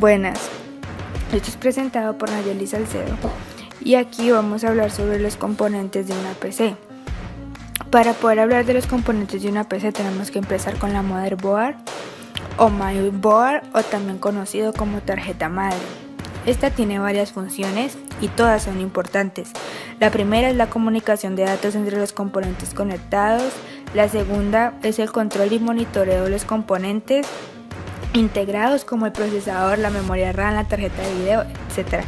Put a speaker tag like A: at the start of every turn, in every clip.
A: Buenas, esto es presentado por Nayeli Salcedo y aquí vamos a hablar sobre los componentes de una PC. Para poder hablar de los componentes de una PC tenemos que empezar con la motherboard o mainboard, o también conocido como tarjeta madre. Esta tiene varias funciones y todas son importantes. La primera es la comunicación de datos entre los componentes conectados. La segunda es el control y monitoreo de los componentes integrados como el procesador, la memoria RAM, la tarjeta de video, etc.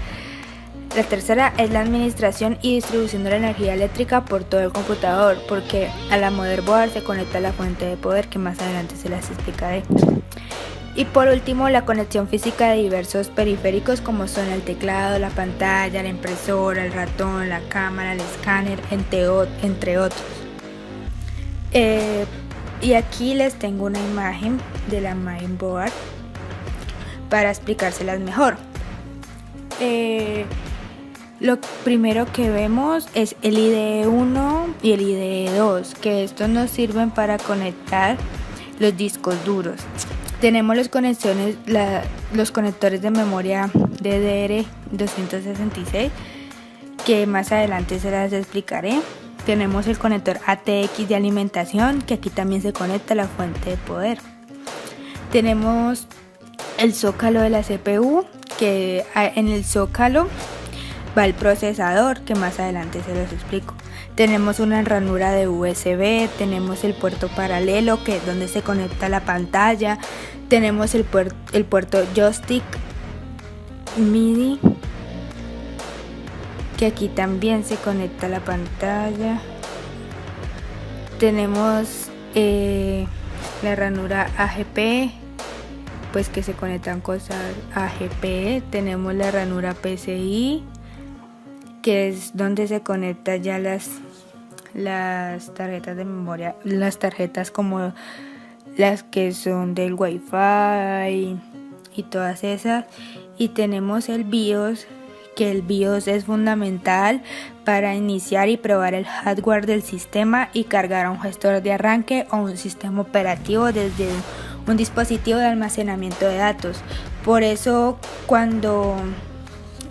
A: La tercera es la administración y distribución de la energía eléctrica por todo el computador, porque a la motherboard se conecta la fuente de poder, que más adelante se las explicaré. Y por último, la conexión física de diversos periféricos como son el teclado, la pantalla, la impresora, el ratón, la cámara, el escáner, entre otros. Y aquí les tengo una imagen de la mainboard para explicárselas mejor. Lo primero que vemos es el IDE 1 y el IDE 2, que estos nos sirven para conectar los discos duros. Tenemos los conectores de memoria DDR266, que más adelante se las explicaré. Tenemos el conector ATX de alimentación, que aquí también se conecta a la fuente de poder. Tenemos el zócalo de la CPU, que en el zócalo va el procesador, que más adelante se los explico. Tenemos una ranura de USB, tenemos el puerto paralelo, que es donde se conecta la pantalla. Tenemos el puerto joystick MIDI, que aquí también se conecta la pantalla. Tenemos la ranura AGP, pues que se conectan cosas AGP. Tenemos la ranura PCI, que es donde se conectan ya las tarjetas de memoria, las tarjetas como las que son del Wi-Fi y todas esas. Y tenemos el BIOS, que el BIOS es fundamental para iniciar y probar el hardware del sistema y cargar a un gestor de arranque o un sistema operativo desde un dispositivo de almacenamiento de datos. Por eso cuando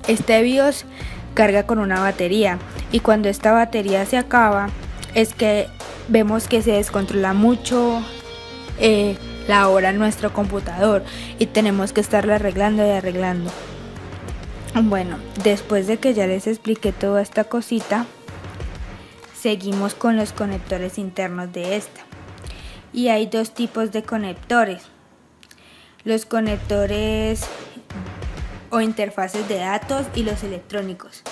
A: este BIOS carga con una batería, y cuando esta batería se acaba es que vemos que se descontrola mucho la hora en nuestro computador y tenemos que estarla arreglando y arreglando. Bueno, después de que ya les expliqué toda esta cosita, seguimos con los conectores internos de esta. Y hay dos tipos de conectores: los conectores o interfaces de datos y los electrónicos.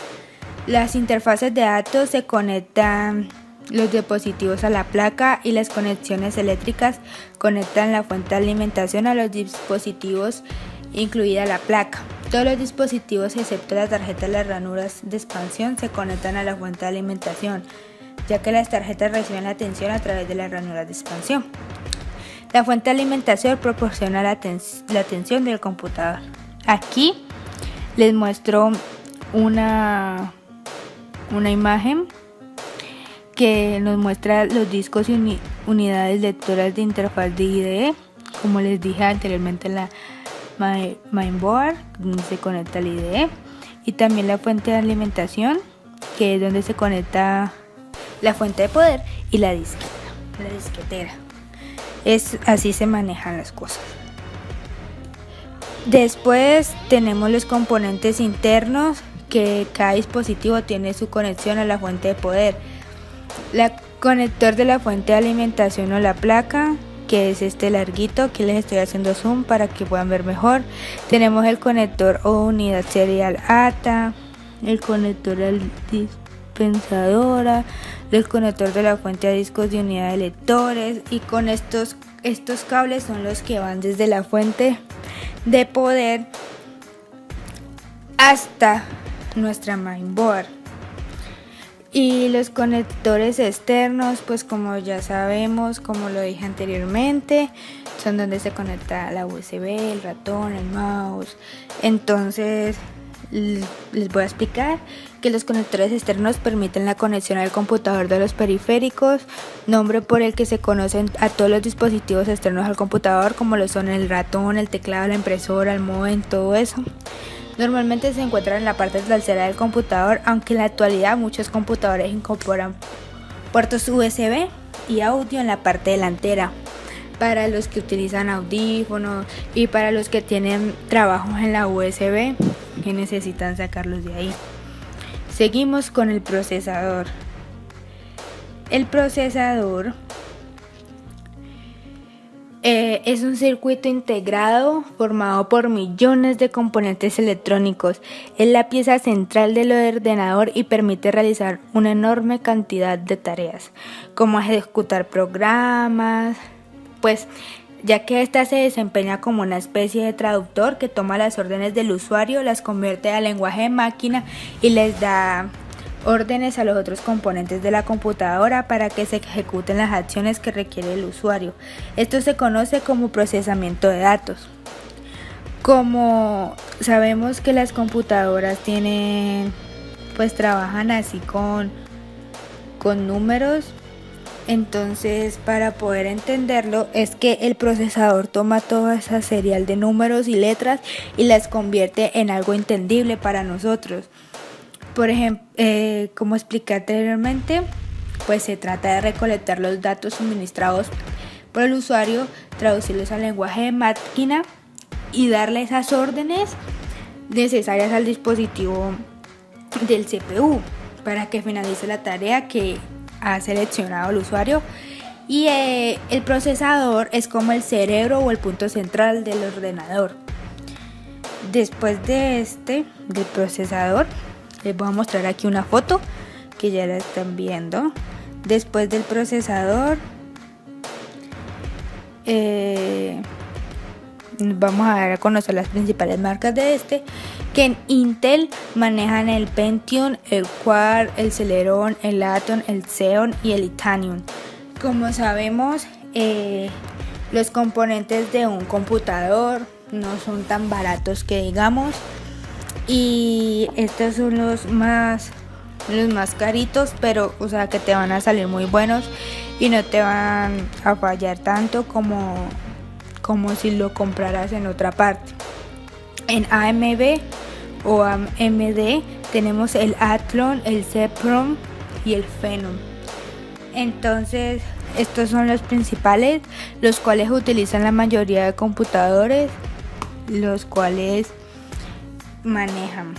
A: Las interfaces de datos se conectan los dispositivos a la placa, y las conexiones eléctricas conectan la fuente de alimentación a los dispositivos, incluida la placa. Todos los dispositivos excepto la tarjeta y las ranuras de expansión se conectan a la fuente de alimentación, ya que las tarjetas reciben la tensión a través de las ranuras de expansión. La fuente de alimentación proporciona la tensión del computador. Aquí les muestro una imagen que nos muestra los discos y unidades lectoras de interfaz de IDE, como les dije anteriormente, en la mainboard, donde se conecta el IDE, y también la fuente de alimentación, que es donde se conecta la fuente de poder, y la disquetera. Así se manejan las cosas. Después tenemos los componentes internos, que cada dispositivo tiene su conexión a la fuente de poder. El conector de la fuente de alimentación o la placa, que es este larguito, que les estoy haciendo zoom para que puedan ver mejor. Tenemos el conector o unidad serial ATA, el conector al dispensadora, el conector de la fuente a discos de unidad de lectores, y con estos cables son los que van desde la fuente de poder hasta nuestra mainboard. Y los conectores externos, pues como ya sabemos, como lo dije anteriormente, son donde se conecta la USB, el ratón, el mouse. Entonces les voy a explicar que los conectores externos permiten la conexión al computador de los periféricos, nombre por el que se conocen a todos los dispositivos externos al computador, como lo son el ratón, el teclado, la impresora, el módem, todo eso. Normalmente se encuentran en la parte trasera del computador, aunque en la actualidad muchos computadores incorporan puertos USB y audio en la parte delantera, para los que utilizan audífonos y para los que tienen trabajos en la USB que necesitan sacarlos de ahí. Seguimos con el procesador. El procesador es un circuito integrado formado por millones de componentes electrónicos. Es la pieza central del ordenador y permite realizar una enorme cantidad de tareas, como ejecutar programas, pues ya que ésta se desempeña como una especie de traductor que toma las órdenes del usuario, las convierte al lenguaje de máquina y les da órdenes a los otros componentes de la computadora para que se ejecuten las acciones que requiere el usuario. Esto se conoce como procesamiento de datos. Como sabemos que las computadoras trabajan así con números, entonces para poder entenderlo es que el procesador toma toda esa serial de números y letras y las convierte en algo entendible para nosotros. Por ejemplo, como expliqué anteriormente, pues se trata de recolectar los datos suministrados por el usuario, traducirlos al lenguaje de máquina y darle esas órdenes necesarias al dispositivo del CPU para que finalice la tarea que ha seleccionado el usuario. Y el procesador es como el cerebro o el punto central del ordenador. Después del procesador, les voy a mostrar aquí una foto que ya la están viendo. Después del procesador vamos a dar a conocer las principales marcas de que en Intel manejan el Pentium, el Quad, el Celeron, el Atom, el Xeon y el Titanium. Como sabemos, los componentes de un computador no son tan baratos que digamos, y estos son los más caritos, pero o sea que te van a salir muy buenos y no te van a fallar tanto como si lo compraras en otra parte. En AMD o AMD tenemos el Athlon, el Cepron y el Phenom. Entonces estos son los principales, los cuales utilizan la mayoría de computadores, los cuales manejan.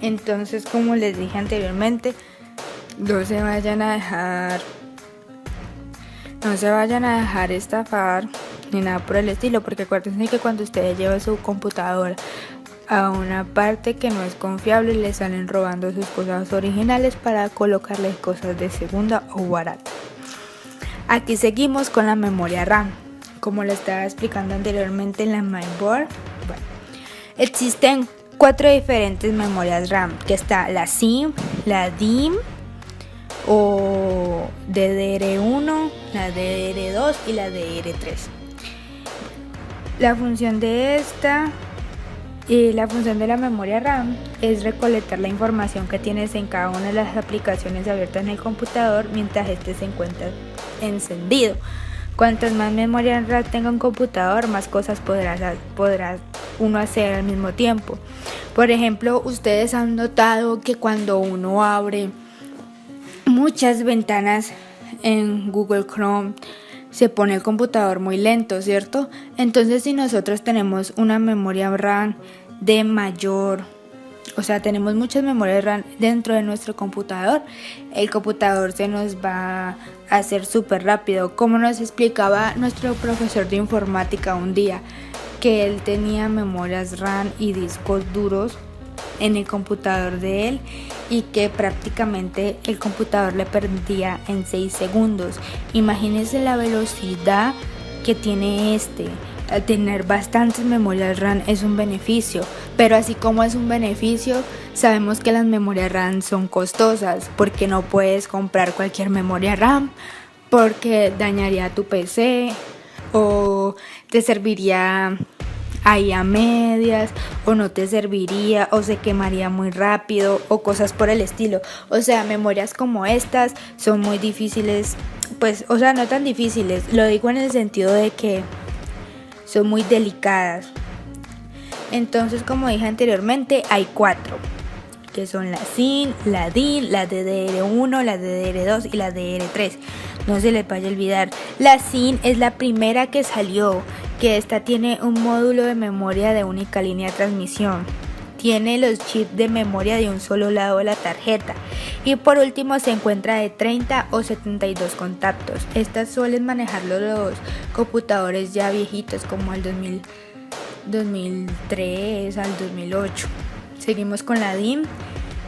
A: Entonces, como les dije anteriormente, no se vayan a dejar estafar ni nada por el estilo, porque acuérdense que cuando ustedes llevan su computadora a una parte que no es confiable, le salen robando sus cosas originales para colocarles cosas de segunda o barata. Aquí seguimos con la memoria RAM. Como lo estaba explicando anteriormente en la mainboard, existen 4 diferentes memorias RAM, que está la SIM, la DIMM o DDR1, la DDR2 y la DDR3. La función de la memoria RAM es recolectar la información que tienes en cada una de las aplicaciones abiertas en el computador mientras se encuentra encendido. Cuantas más memoria RAM tenga un computador, más cosas podrá uno hacer al mismo tiempo. Por ejemplo, ustedes han notado que cuando uno abre muchas ventanas en Google Chrome, se pone el computador muy lento, ¿cierto? Entonces, si nosotros tenemos una memoria RAM de mayor, o sea, tenemos muchas memorias RAM dentro de nuestro computador, el computador se nos va a hacer súper rápido, como nos explicaba nuestro profesor de informática un día, que él tenía memorias RAM y discos duros en el computador de él y que prácticamente el computador le perdía en 6 segundos. Imagínense la velocidad que tiene Al tener bastantes memorias RAM es un beneficio, pero así como es un beneficio, sabemos que las memorias RAM son costosas, porque no puedes comprar cualquier memoria RAM porque dañaría tu PC o te serviría ahí a medias, o no te serviría, o se quemaría muy rápido, o cosas por el estilo. O sea, memorias como estas son muy difíciles, pues, o sea, no tan difíciles, lo digo en el sentido de que son muy delicadas. Entonces, como dije anteriormente, hay 4, que son la SIN, la DIN, la DDR1, la DDR2 y la DDR3. No se les vaya a olvidar. La SIN es la primera que salió, que esta tiene un módulo de memoria de única línea de transmisión. Tiene los chips de memoria de un solo lado de la tarjeta. Y por último se encuentra de 30 o 72 contactos. Estas suelen manejarlo los computadores ya viejitos como el 2003 al 2008. Seguimos con la DIMM,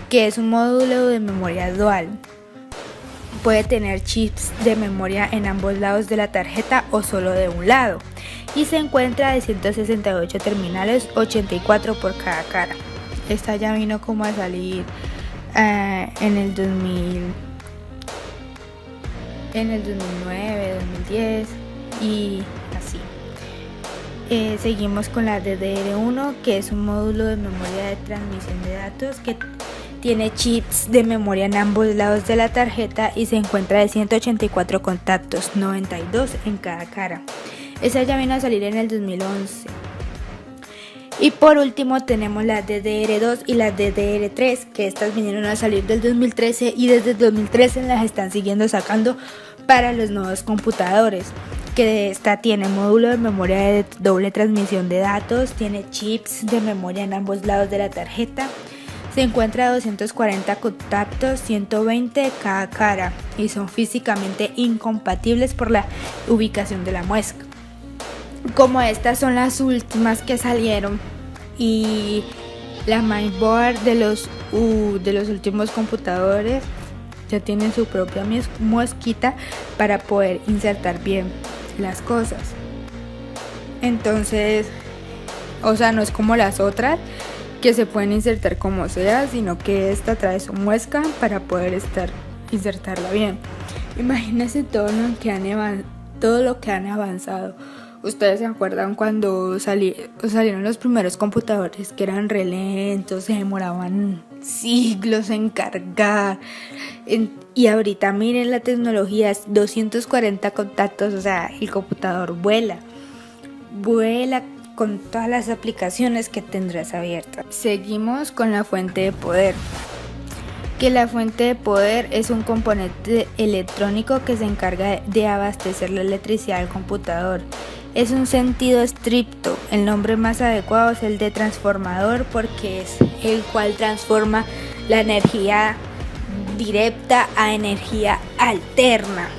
A: que es un módulo de memoria dual. Puede tener chips de memoria en ambos lados de la tarjeta o solo de un lado. Y se encuentra de 168 terminales, 84 por cada cara. Esta ya vino como a salir en el 2009, 2010 y así. Seguimos con la DDR1, que es un módulo de memoria de transmisión de datos que tiene chips de memoria en ambos lados de la tarjeta y se encuentra de 184 contactos, 92 en cada cara. Esa ya vino a salir en el 2011. Y por último tenemos la DDR2 y la DDR3, que estas vinieron a salir del 2013 y desde el 2013 las están siguiendo sacando para los nuevos computadores. Que esta tiene módulo de memoria de doble transmisión de datos, tiene chips de memoria en ambos lados de la tarjeta, se encuentra a 240 contactos, 120 cada cara y son físicamente incompatibles por la ubicación de la muesca. Como estas son las últimas que salieron y la mainboard de los últimos computadores ya tienen su propia mosquita para poder insertar bien las cosas. Entonces, o sea, no es como las otras que se pueden insertar como sea, sino que esta trae su muesca para poder insertarla bien. Imagínense todo lo que han avanzado. Ustedes se acuerdan cuando salieron los primeros computadores que eran re lentos, se demoraban siglos en cargar. Y ahorita miren la tecnología, 240 contactos, o sea, el computador vuela con todas las aplicaciones que tendrás abiertas. Seguimos con la fuente de poder. Que la fuente de poder es un componente electrónico que se encarga de abastecer la electricidad al computador. Es un sentido estricto, el nombre más adecuado es el de transformador porque es el cual transforma la energía directa a energía alterna.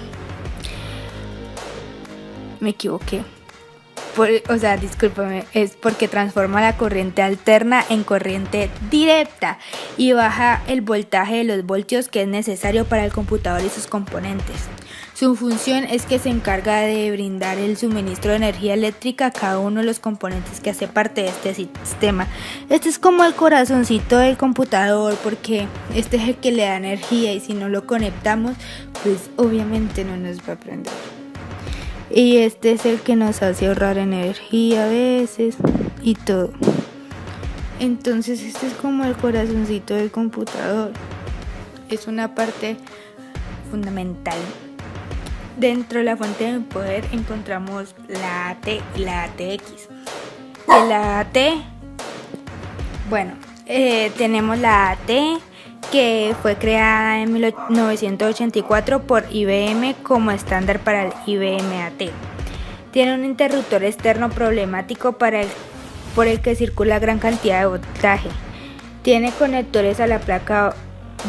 A: Me equivoqué. Discúlpame, es porque transforma la corriente alterna en corriente directa y baja el voltaje de los voltios que es necesario para el computador y sus componentes. Su función es que se encarga de brindar el suministro de energía eléctrica a cada uno de los componentes que hace parte de este sistema. Este es como el corazoncito del computador porque este es el que le da energía y si no lo conectamos, pues obviamente no nos va a prender. Y este es el que nos hace ahorrar energía a veces y todo. Entonces este es como el corazoncito del computador. Es una parte fundamental. Dentro de la fuente de poder encontramos la AT y la ATX. De la AT, tenemos la AT que fue creada en 1984 por IBM como estándar para el IBM AT. Tiene un interruptor externo problemático por el que circula gran cantidad de voltaje. Tiene conectores a la placa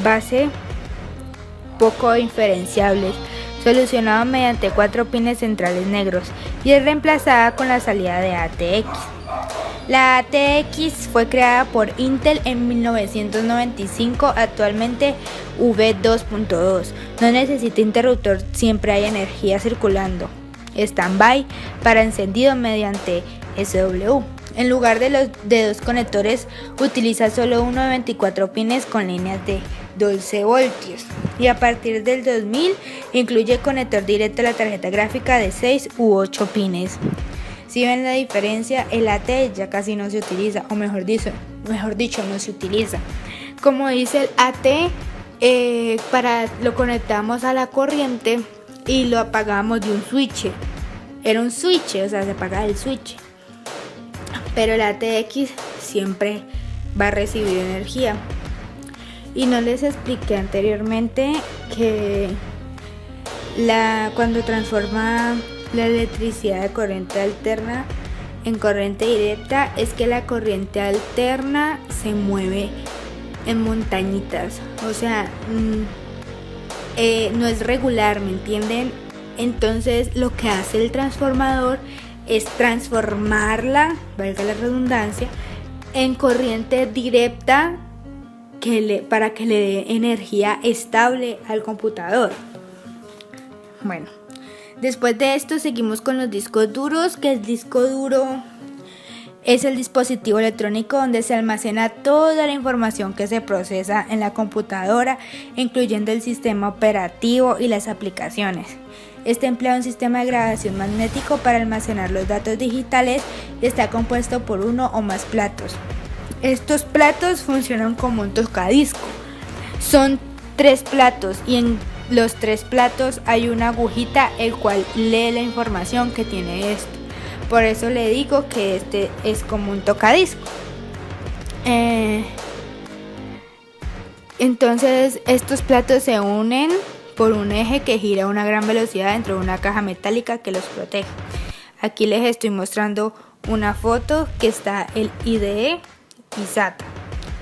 A: base poco diferenciables, solucionado mediante 4 pines centrales negros y es reemplazada con la salida de ATX. La ATX fue creada por Intel en 1995, actualmente V2.2. No necesita interruptor, siempre hay energía circulando. Standby para encendido mediante SW. En lugar de 2 conectores, utiliza solo uno de 24 pines con líneas de 12 voltios. Y a partir del 2000 incluye conector directo a la tarjeta gráfica de 6 u 8 pines. Si ven la diferencia, el AT ya casi no se utiliza, o mejor dicho no se utiliza. Como dice el AT, lo conectamos a la corriente y lo apagamos de un switch. Era un switch, o sea, se apagaba el switch. Pero el ATX siempre va a recibir energía. Y no les expliqué anteriormente que cuando transforma la electricidad de corriente alterna en corriente directa, es que la corriente alterna se mueve en montañitas, o sea, no es regular, ¿me entienden? Entonces lo que hace el transformador es transformarla, valga la redundancia, en corriente directa para que le dé energía estable al computador. Bueno, después de esto seguimos con los discos duros, que el disco duro es el dispositivo electrónico donde se almacena toda la información que se procesa en la computadora, incluyendo el sistema operativo y las aplicaciones. Este emplea un sistema de grabación magnético para almacenar los datos digitales y está compuesto por uno o más platos. Estos platos funcionan como un tocadisco. Son 3 platos y en los 3 platos hay una agujita el cual lee la información que tiene esto. Por eso le digo que este es como un tocadisco. Entonces estos platos se unen por un eje que gira a una gran velocidad dentro de una caja metálica que los protege. Aquí les estoy mostrando una foto que está el IDE y SATA.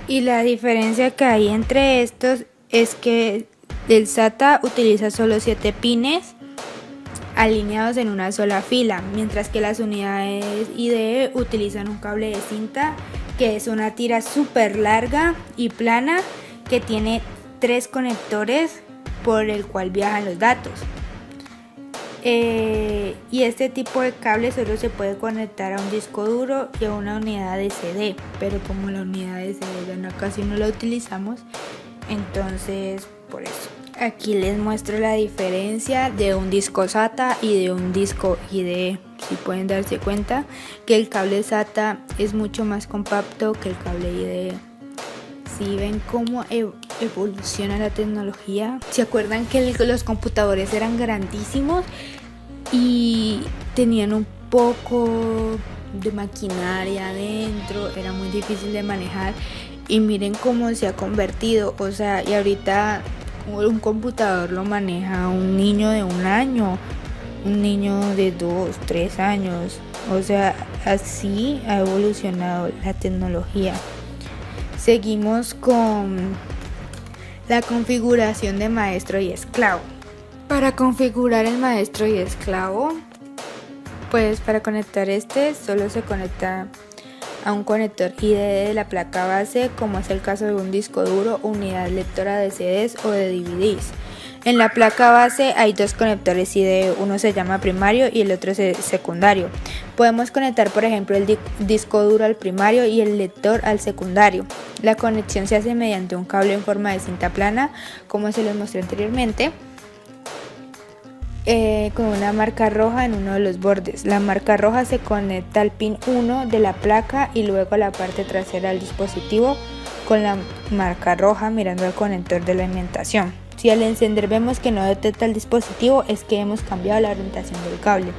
A: Y la diferencia que hay entre estos es que el SATA utiliza solo 7 pines alineados en una sola fila, mientras que las unidades IDE utilizan un cable de cinta que es una tira súper larga y plana que tiene 3 conectores por el cual viajan los datos. Y este tipo de cable solo se puede conectar a un disco duro y a una unidad de CD, pero como la unidad de CD ya casi no la utilizamos, entonces por eso. Aquí les muestro la diferencia de un disco SATA y de un disco IDE. Si pueden darse cuenta que el cable SATA es mucho más compacto que el cable IDE. Si ven cómo evoluciona la tecnología. ¿Se acuerdan que los computadores eran grandísimos y tenían un poco de maquinaria adentro? Era muy difícil de manejar y miren cómo se ha convertido. O sea, y ahorita un computador lo maneja un niño de 1 año, un niño de 2, 3 años. O sea, así ha evolucionado la tecnología. Seguimos con la configuración de maestro y esclavo. Para configurar el maestro y esclavo, pues para conectar solo se conecta a un conector IDE de la placa base, como es el caso de un disco duro o unidad lectora de CDs o de DVDs. En la placa base hay 2 conectores IDE, uno se llama primario y el otro es secundario. Podemos conectar, por ejemplo, el disco duro al primario y el lector al secundario. La conexión se hace mediante un cable en forma de cinta plana, como se los mostré anteriormente, con una marca roja en uno de los bordes. La marca roja se conecta al pin 1 de la placa y luego a la parte trasera del dispositivo con la marca roja mirando al conector de la alimentación. Si al encender vemos que no detecta el dispositivo, es que hemos cambiado la orientación del cable.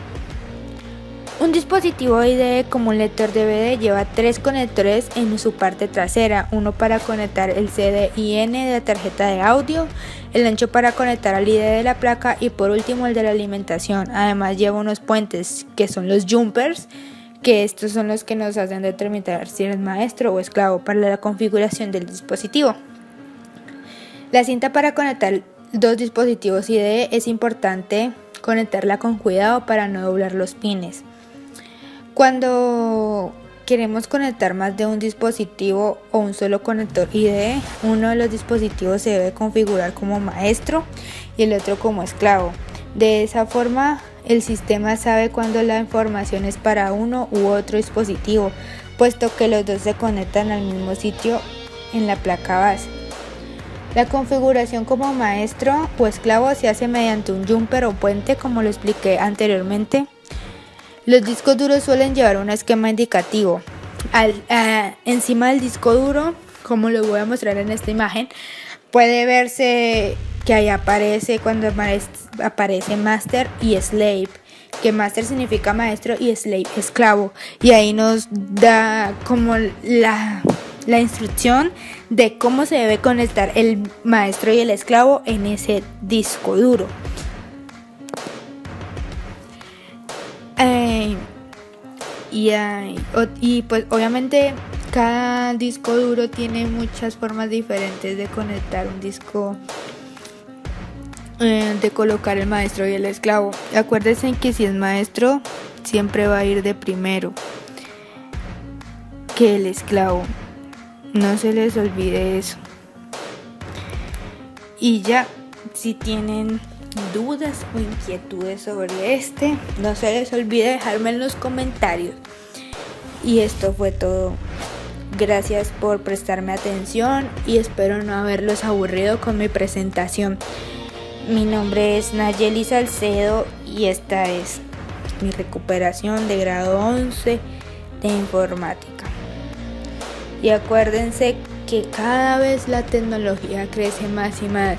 A: Un dispositivo IDE como un lector DVD lleva 3 conectores en su parte trasera, uno para conectar el CDIN de la tarjeta de audio, el ancho para conectar al IDE de la placa y por último el de la alimentación. Además lleva unos puentes que son los jumpers, que estos son los que nos hacen determinar si eres maestro o esclavo para la configuración del dispositivo. La cinta para conectar 2 dispositivos IDE es importante conectarla con cuidado para no doblar los pines. Cuando queremos conectar más de un dispositivo o un solo conector IDE, uno de los dispositivos se debe configurar como maestro y el otro como esclavo. De esa forma, el sistema sabe cuándo la información es para uno u otro dispositivo, puesto que los dos se conectan al mismo sitio en la placa base. La configuración como maestro o esclavo se hace mediante un jumper o puente, como lo expliqué anteriormente. Los discos duros suelen llevar un esquema indicativo. Encima del disco duro, como lo voy a mostrar en esta imagen, puede verse que ahí aparece cuando aparece master y slave, que master significa maestro y slave esclavo, y ahí nos da como la instrucción de cómo se debe conectar el maestro y el esclavo en ese disco duro. Y pues obviamente cada disco duro tiene muchas formas diferentes de conectar un disco, de colocar el maestro y el esclavo. Acuérdense que si es maestro siempre va a ir de primero que el esclavo, no se les olvide eso. Y ya, si tienen dudas o inquietudes sobre no se les olvide dejarme en los comentarios. Y esto fue todo. Gracias por prestarme atención y espero no haberlos aburrido con mi presentación. Mi nombre es Nayeli Salcedo y esta es mi recuperación de grado 11 de informática. Y acuérdense que cada vez la tecnología crece más y más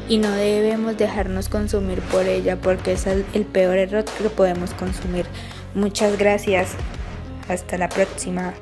A: y no debemos dejarnos consumir por ella, porque es el peor error que podemos consumir. Muchas gracias. Hasta la próxima.